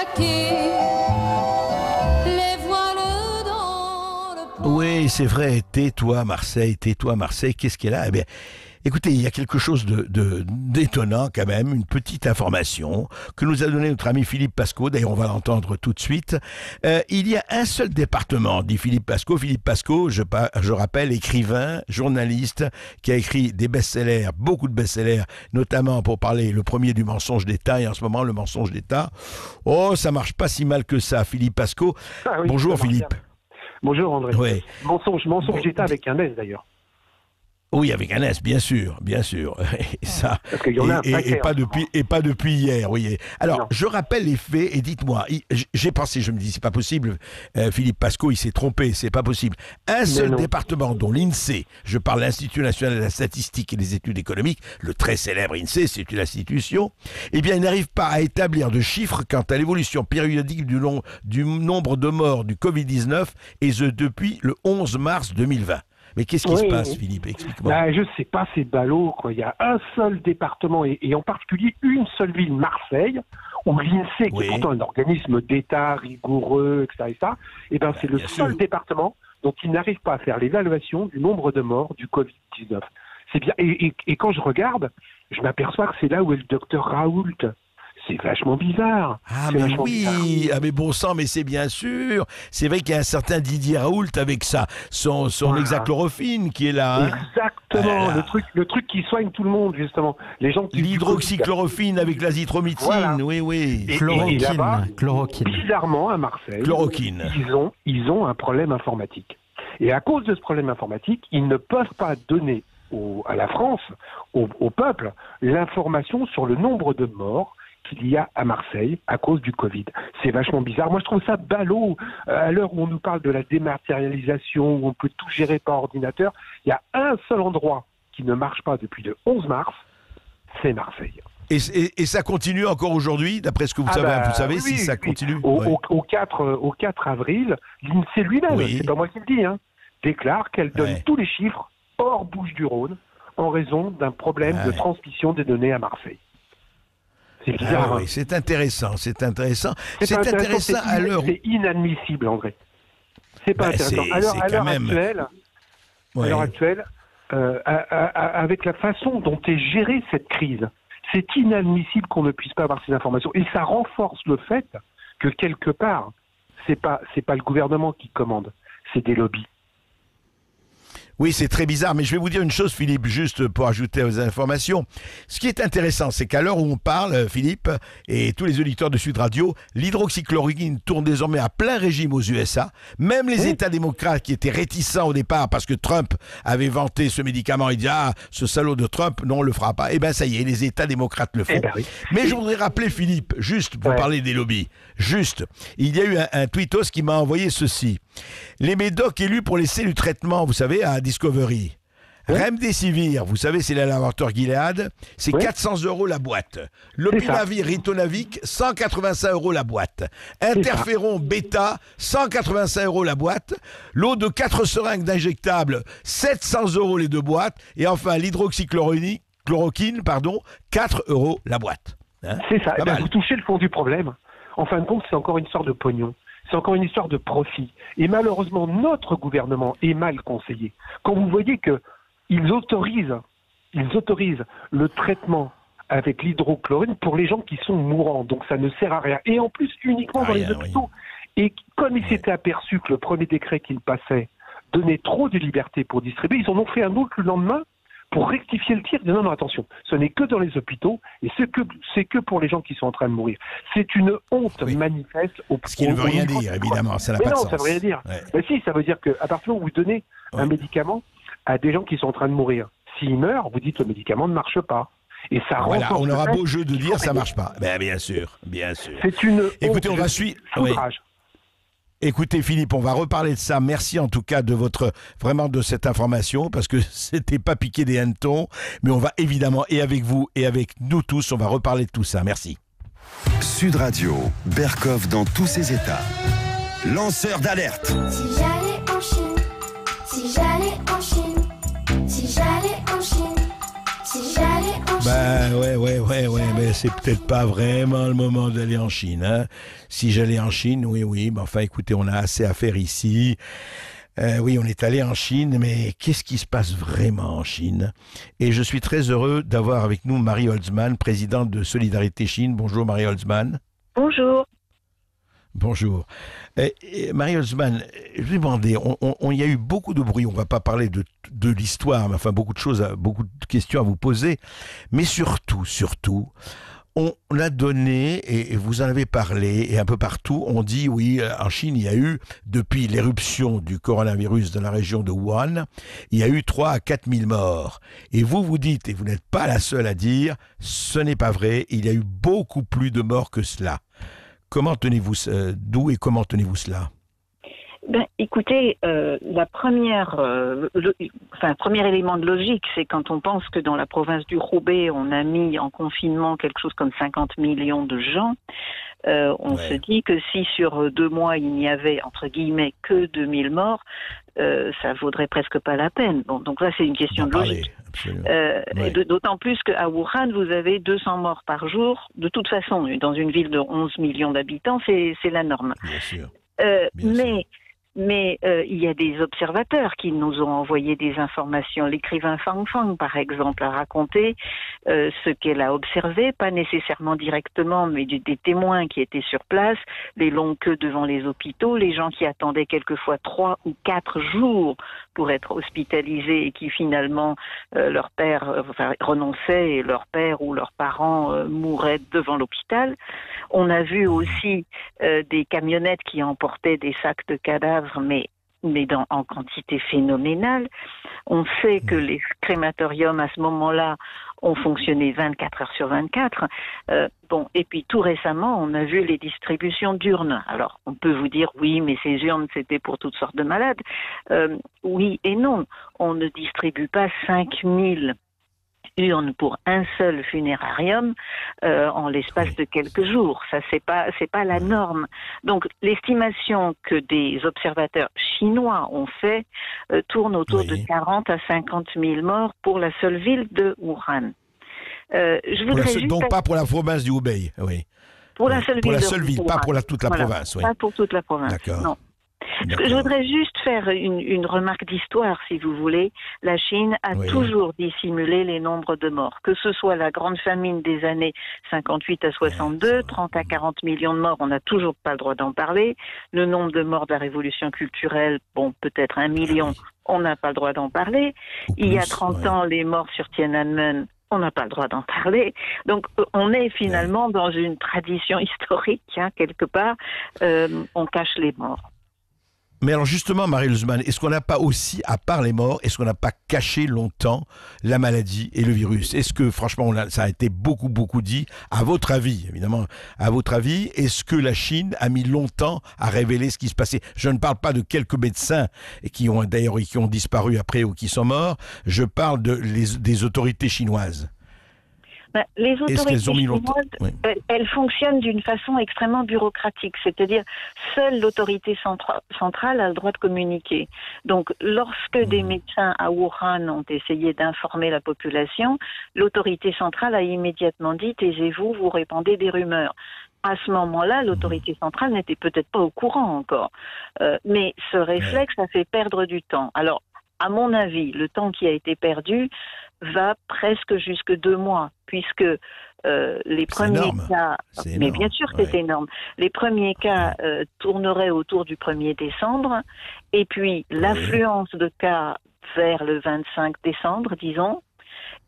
claquer les voiles dans le port. Oui, c'est vrai, tais-toi Marseille, qu'est-ce qu'elle a? Eh bien, écoutez, il y a quelque chose d'étonnant quand même, une petite information que nous a donnée notre ami Philippe Pasco, d'ailleurs on va l'entendre tout de suite. Il y a un seul département, dit Philippe Pasco. Philippe Pasco, je rappelle, écrivain, journaliste, qui a écrit des best-sellers, beaucoup de best-sellers, notamment pour parler le premier du mensonge d'État, et en ce moment le mensonge d'État. Oh, ça marche pas si mal que ça, Philippe Pasco. Ah oui, bonjour Philippe. Bien. Bonjour André. Ouais. Mensonge d'État avec un S d'ailleurs. Oui, avec un S, bien sûr. Et ça, parce qu'il y en a un paquet, et pas depuis hier, oui. Alors, non. je rappelle les faits et dites-moi, j'ai pensé, je me dis, c'est pas possible, Philippe Pasco, il s'est trompé, c'est pas possible. Un seul département dont l'INSEE, je parle l'Institut National de la Statistique et des Études Économiques, le très célèbre INSEE, c'est une institution, eh bien, il n'arrive pas à établir de chiffres quant à l'évolution périodique du nombre de morts du Covid-19, et ce depuis le 11 mars 2020. Mais qu'est-ce qui se passe, Philippe? Explique-moi. Je sais pas, c'est ballot, quoi. Il y a un seul département, et en particulier une seule ville, Marseille, où l'INSEE, qui est pourtant un organisme d'État rigoureux, etc., et ben c'est le seul département dont il n'arrive pas à faire l'évaluation du nombre de morts du Covid-19. C'est bien. Et quand je regarde, je m'aperçois que c'est là où est le docteur Raoult. C'est vachement bizarre. Ah mais oui, bizarre. Ah mais bon sang, mais c'est bien sûr. C'est vrai qu'il y a un certain Didier Raoult avec ça, son hexachlorophine qui est là. Hein. Exactement, le truc qui soigne tout le monde justement. Les gens qui l'hydroxychloroquine avec l'azithromycine, voilà. Oui. Chloroquine. Bizarrement à Marseille, ils ont un problème informatique. Et à cause de ce problème informatique, ils ne peuvent pas donner à la France, au peuple, l'information sur le nombre de morts qu'il y a à Marseille à cause du Covid. C'est vachement bizarre. Moi, je trouve ça ballot. À l'heure où on nous parle de la dématérialisation, où on peut tout gérer par ordinateur, il y a un seul endroit qui ne marche pas depuis le 11 mars, c'est Marseille. Et ça continue encore aujourd'hui, d'après ce que vous savez, si ça continue au 4 avril, l'INSEE lui-même, c'est pas moi qui le dis, déclare qu'elle donne tous les chiffres hors Bouches-du-Rhône en raison d'un problème de transmission des données à Marseille. C'est bizarre. Oui, c'est intéressant. C'est intéressant à l'heure. C'est inadmissible, André. C'est pas intéressant. À l'heure actuelle, avec la façon dont est gérée cette crise, c'est inadmissible qu'on ne puisse pas avoir ces informations. Et ça renforce le fait que quelque part, c'est pas le gouvernement qui commande, c'est des lobbies. Oui, c'est très bizarre, mais je vais vous dire une chose, Philippe, juste pour ajouter aux informations. Ce qui est intéressant, c'est qu'à l'heure où on parle, Philippe, et tous les auditeurs de Sud Radio, l'hydroxychloroquine tourne désormais à plein régime aux USA. Même les États démocrates qui étaient réticents au départ parce que Trump avait vanté ce médicament, il dit « Ah, ce salaud de Trump, non, on le fera pas. » Eh bien, ça y est, les États démocrates le font. Mais je voudrais rappeler, Philippe, juste pour parler des lobbies, il y a eu un tweetos qui m'a envoyé ceci. Les médocs élus pour laisser du traitement, vous savez, à Discovery. Remdesivir, vous savez, c'est la laboratoire Gilead, c'est 400 € la boîte. Lopinavir, Ritonavir, 185 € la boîte. Interféron bêta, 185 € la boîte. L'eau de 4 seringues d'injectables, 700 € les deux boîtes. Et enfin, l'hydroxychloroquine, 4 € la boîte. C'est ça. Vous touchez le fond du problème. En fin de compte, c'est encore une histoire de pognon. C'est encore une histoire de profit. Et malheureusement, notre gouvernement est mal conseillé. Quand vous voyez qu'ils autorisent le traitement avec l'hydrochlorine pour les gens qui sont mourants. Donc ça ne sert à rien. Et en plus, uniquement dans les hôpitaux. Et comme il s'était aperçu que le premier décret qu'il passait donnait trop de liberté pour distribuer, ils en ont fait un autre le lendemain pour rectifier le tir. Non, attention, ce n'est que dans les hôpitaux et c'est que pour les gens qui sont en train de mourir. C'est une honte manifeste. Ce qui ne veut rien dire, évidemment, ça n'a pas de sens. Non, ça ne veut rien dire. Mais si, ça veut dire qu'à partir du moment où vous donnez un médicament à des gens qui sont en train de mourir, s'ils meurent, vous dites que le médicament ne marche pas. Et ça on aura beau jeu de dire ça ne marche pas. Bien sûr. C'est une honte. Écoutez, on va suivre. Écoutez Philippe, on va reparler de ça. Merci en tout cas de cette information parce que c'était pas piqué des hannetons, mais on va évidemment, et avec vous et avec nous tous, on va reparler de tout ça. Merci. Sud Radio, Berkoff dans tous ses états. Lanceur d'alerte. Si j'allais en Chine, si j'allais en Chine, si j'allais en Chine, si j'allais en Chine. Bah ouais, mais c'est peut-être pas vraiment le moment d'aller en Chine. Hein. Si j'allais en Chine, oui, mais enfin écoutez, on a assez à faire ici. Oui, on est allé en Chine, mais qu'est-ce qui se passe vraiment en Chine? Et je suis très heureux d'avoir avec nous Marie Holzmann, présidente de Solidarité Chine. Bonjour Marie Holzmann. Bonjour. Bonjour. Marie Holzmann, je vais demander, il y a eu beaucoup de bruit, on ne va pas parler de l'histoire, mais enfin beaucoup de choses, beaucoup de questions à vous poser, mais surtout, on a donné, et vous en avez parlé, et un peu partout, on dit, oui, en Chine, il y a eu, depuis l'éruption du coronavirus dans la région de Wuhan, il y a eu 3 à 4 000 morts. Et vous dites, et vous n'êtes pas la seule à dire, ce n'est pas vrai, il y a eu beaucoup plus de morts que cela. Comment tenez-vous, d'où et comment tenez-vous cela? Ben, écoutez, le premier élément de logique, c'est quand on pense que dans la province du Hubei, on a mis en confinement quelque chose comme 50 millions de gens, on se dit que si sur 2 mois, il n'y avait, entre guillemets, que 2000 morts, ça vaudrait presque pas la peine. Bon, donc là, c'est une question de logique. D'autant plus qu'à Wuhan, vous avez 200 morts par jour. De toute façon, dans une ville de 11 millions d'habitants, c'est la norme. Bien sûr. Mais il y a des observateurs qui nous ont envoyé des informations. L'écrivain Fang Fang, par exemple, a raconté ce qu'elle a observé, pas nécessairement directement, mais des témoins qui étaient sur place, les longues queues devant les hôpitaux, les gens qui attendaient quelquefois 3 ou 4 jours pour être hospitalisés et qui finalement leur père renonçait et leur père ou leurs parents mouraient devant l'hôpital. On a vu aussi des camionnettes qui emportaient des sacs de cadavres, mais en quantité phénoménale. On sait que les crématoriums, à ce moment-là, ont fonctionné 24 heures sur 24. Et puis tout récemment, on a vu les distributions d'urnes. Alors, on peut vous dire, oui, mais ces urnes, c'était pour toutes sortes de malades. Oui et non. On ne distribue pas 5000 urnes pour un seul funérarium en l'espace de quelques jours. Ça, c'est pas la norme. Donc, l'estimation que des observateurs chinois ont fait tourne autour de 40 à 50 000 morts pour la seule ville de Wuhan. Donc pas pour la province du Hubei, oui. Pour la seule ville. Pour la seule ville, pas pour toute la province, oui. Pas pour toute la province. D'accord. Non. Je voudrais juste faire une remarque d'histoire, si vous voulez. La Chine a toujours dissimulé les nombres de morts, que ce soit la grande famine des années 58 à 62, 30 à 40 millions de morts, on n'a toujours pas le droit d'en parler. Le nombre de morts de la révolution culturelle, bon, peut-être 1 million, on n'a pas le droit d'en parler. Il y a 30 ans, les morts sur Tiananmen, on n'a pas le droit d'en parler. Donc, on est finalement dans une tradition historique, quelque part, on cache les morts. Mais alors justement, Marie Holzmann, est-ce qu'on n'a pas aussi, à part les morts, est-ce qu'on n'a pas caché longtemps la maladie et le virus? Est-ce que, franchement, ça a été beaucoup dit, à votre avis, évidemment, est-ce que la Chine a mis longtemps à révéler ce qui se passait? Je ne parle pas de quelques médecins qui ont disparu après ou qui sont morts, je parle des autorités chinoises. Les autorités chinoises, elles fonctionnent d'une façon extrêmement bureaucratique, c'est-à-dire seule l'autorité centrale a le droit de communiquer. Donc, lorsque des médecins à Wuhan ont essayé d'informer la population, l'autorité centrale a immédiatement dit « taisez-vous, vous répandez des rumeurs ». À ce moment-là, l'autorité centrale n'était peut-être pas au courant encore. Mais ce réflexe a fait perdre du temps. Alors, à mon avis, le temps qui a été perdu va presque jusque 2 mois, puisque les premiers cas... Mais bien sûr que c'est énorme. Les premiers cas tourneraient autour du 1er décembre, et puis l'affluence de cas vers le 25 décembre, disons,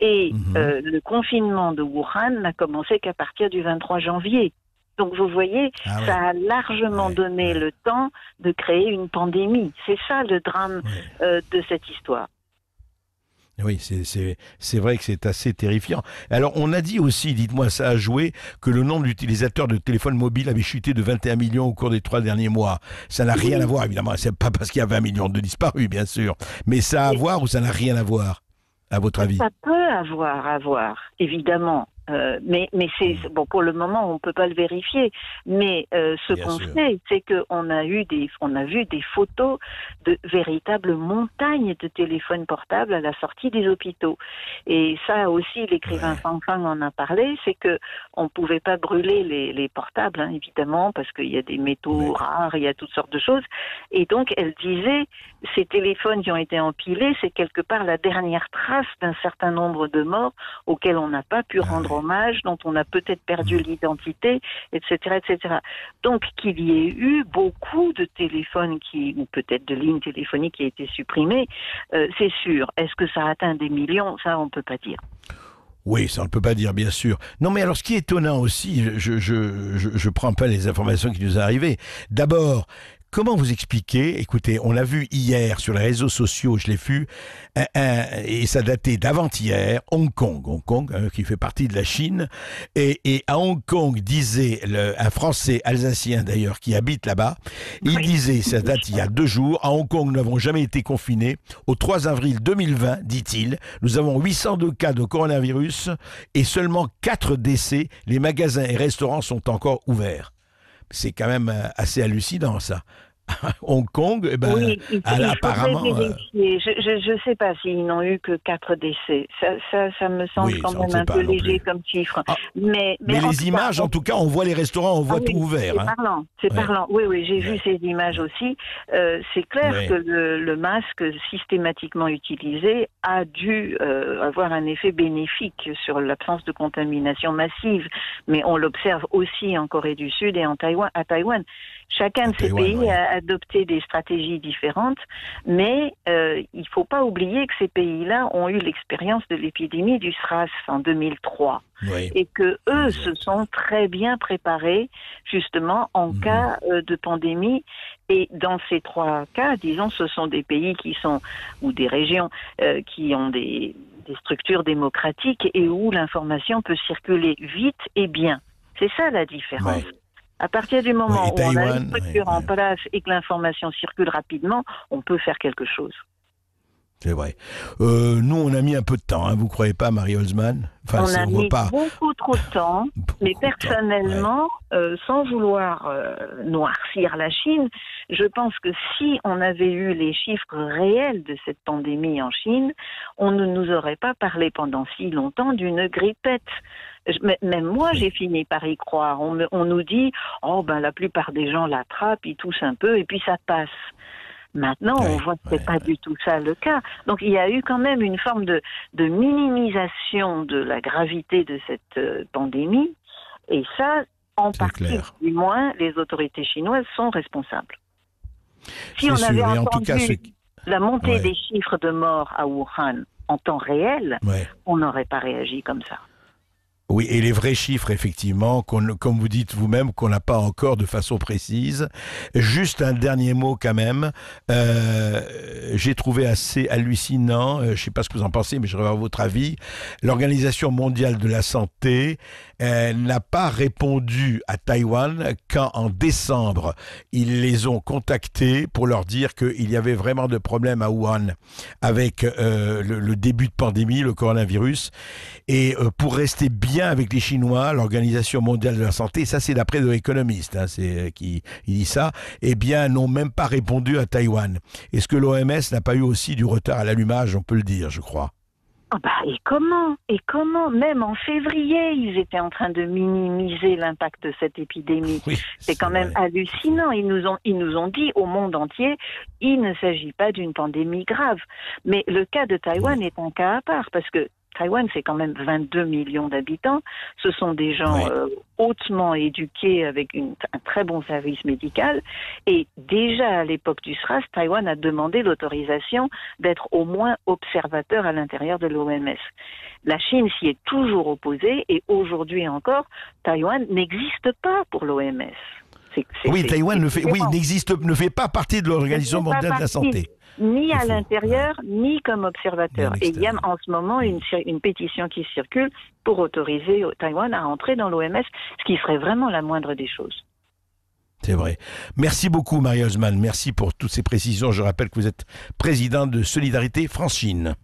et le confinement de Wuhan n'a commencé qu'à partir du 23 janvier. Donc vous voyez, ça a largement donné le temps de créer une pandémie. C'est ça le drame de cette histoire. Oui, c'est vrai que c'est assez terrifiant. Alors, on a dit aussi, dites-moi, ça a joué, que le nombre d'utilisateurs de téléphones mobiles avait chuté de 21 millions au cours des 3 derniers mois. Ça n'a rien à voir, évidemment. C'est pas parce qu'il y a 20 millions de disparus, bien sûr. Mais ça a à voir ou ça n'a rien à voir, à votre avis? Ça peut avoir à voir, évidemment. Mais c'est bon, pour le moment, on peut pas le vérifier. Mais ce Bien qu'on sûr. sait, c'est qu'on a vu des photos de véritables montagnes de téléphones portables à la sortie des hôpitaux. Et ça aussi, l'écrivain Fang Fang en a parlé, c'est que on pouvait pas brûler les portables, hein, évidemment, parce qu'il y a des métaux rares, il y a toutes sortes de choses. Et donc, elle disait, ces téléphones qui ont été empilés, c'est quelque part la dernière trace d'un certain nombre de morts auxquels on n'a pas pu rendre hommage, dont on a peut-être perdu l'identité, etc., etc. Donc, qu'il y ait eu beaucoup de téléphones ou peut-être de lignes téléphoniques qui a été supprimées, c'est sûr. Est-ce que ça atteint des millions? Ça, on peut pas dire. Oui, ça on ne peut pas dire, bien sûr. Non, mais alors ce qui est étonnant aussi, je prends pas les informations qui nous sont arrivées. D'abord, comment vous expliquez, écoutez, on l'a vu hier sur les réseaux sociaux, je l'ai vu, et ça datait d'avant-hier, Hong Kong, qui fait partie de la Chine, et à Hong Kong disait un Français alsacien d'ailleurs qui habite là-bas, il disait, ça date il y a 2 jours, à Hong Kong nous n'avons jamais été confinés, au 3 avril 2020, dit-il, nous avons 802 cas de coronavirus et seulement 4 décès, les magasins et restaurants sont encore ouverts. C'est quand même assez hallucinant, ça. Hong Kong, eh ben, oui, apparemment... vérifier. Je ne sais pas s'ils n'ont eu que 4 décès. Ça me semble quand même un peu léger comme chiffre. Ah, mais les images, en tout cas, on voit les restaurants, on voit tout ouvert. C'est parlant. Oui, j'ai vu ces images aussi. C'est clair que le masque systématiquement utilisé a dû avoir un effet bénéfique sur l'absence de contamination massive. Mais on l'observe aussi en Corée du Sud et à Taïwan. Chacun de ces pays a adopté des stratégies différentes, mais il ne faut pas oublier que ces pays-là ont eu l'expérience de l'épidémie du SRAS en 2003 et que eux se sont très bien préparés justement en cas de pandémie. Et dans ces 3 cas, disons, ce sont des pays ou des régions qui ont des structures démocratiques et où l'information peut circuler vite et bien. C'est ça la différence. À partir du moment où on a une structure en place et que l'information circule rapidement, on peut faire quelque chose. C'est vrai. Nous, on a mis un peu de temps, hein, vous ne croyez pas, Marie Holzmann? On a mis beaucoup trop de temps, mais personnellement, sans vouloir noircir la Chine, je pense que si on avait eu les chiffres réels de cette pandémie en Chine, on ne nous aurait pas parlé pendant si longtemps d'une grippette. Même moi, j'ai fini par y croire. On nous dit, la plupart des gens l'attrapent, ils toussent un peu et puis ça passe. Maintenant, on voit que c'est pas du tout ça le cas. Donc, il y a eu quand même une forme de minimisation de la gravité de cette pandémie. Et ça, en partie, du moins, les autorités chinoises sont responsables. Si on avait entendu la montée des chiffres de morts à Wuhan en temps réel, on n'aurait pas réagi comme ça. Oui, et les vrais chiffres, effectivement, comme vous dites vous-même, qu'on n'a pas encore de façon précise. Juste un dernier mot quand même. J'ai trouvé assez hallucinant, je ne sais pas ce que vous en pensez, mais je voudrais avoir votre avis. L'Organisation mondiale de la santé n'a pas répondu à Taïwan quand, en décembre, ils les ont contactés pour leur dire qu'il y avait vraiment de problèmes à Wuhan avec le début de pandémie, le coronavirus. Et pour rester bien avec les Chinois, l'Organisation mondiale de la santé, ça c'est d'après The Economist, il dit ça, eh bien n'ont même pas répondu à Taïwan. Est-ce que l'OMS n'a pas eu aussi du retard à l'allumage, on peut le dire, je crois? Et comment même en février, ils étaient en train de minimiser l'impact de cette épidémie. C'est quand même hallucinant. Ils nous ont dit au monde entier, il ne s'agit pas d'une pandémie grave. Mais le cas de Taïwan est un cas à part, parce que Taïwan, c'est quand même 22 millions d'habitants. Ce sont des gens hautement éduqués avec un très bon service médical. Et déjà à l'époque du SRAS, Taïwan a demandé l'autorisation d'être au moins observateur à l'intérieur de l'OMS. La Chine s'y est toujours opposée et aujourd'hui encore, Taïwan n'existe pas pour l'OMS. Taïwan ne fait pas partie de l'Organisation mondiale de la santé. Ni à l'intérieur, ni comme observateur. Et il y a en ce moment une pétition qui circule pour autoriser Taïwan à entrer dans l'OMS, ce qui serait vraiment la moindre des choses. C'est vrai. Merci beaucoup, Marie Holzmann. Merci pour toutes ces précisions. Je rappelle que vous êtes présidente de Solidarité France-Chine.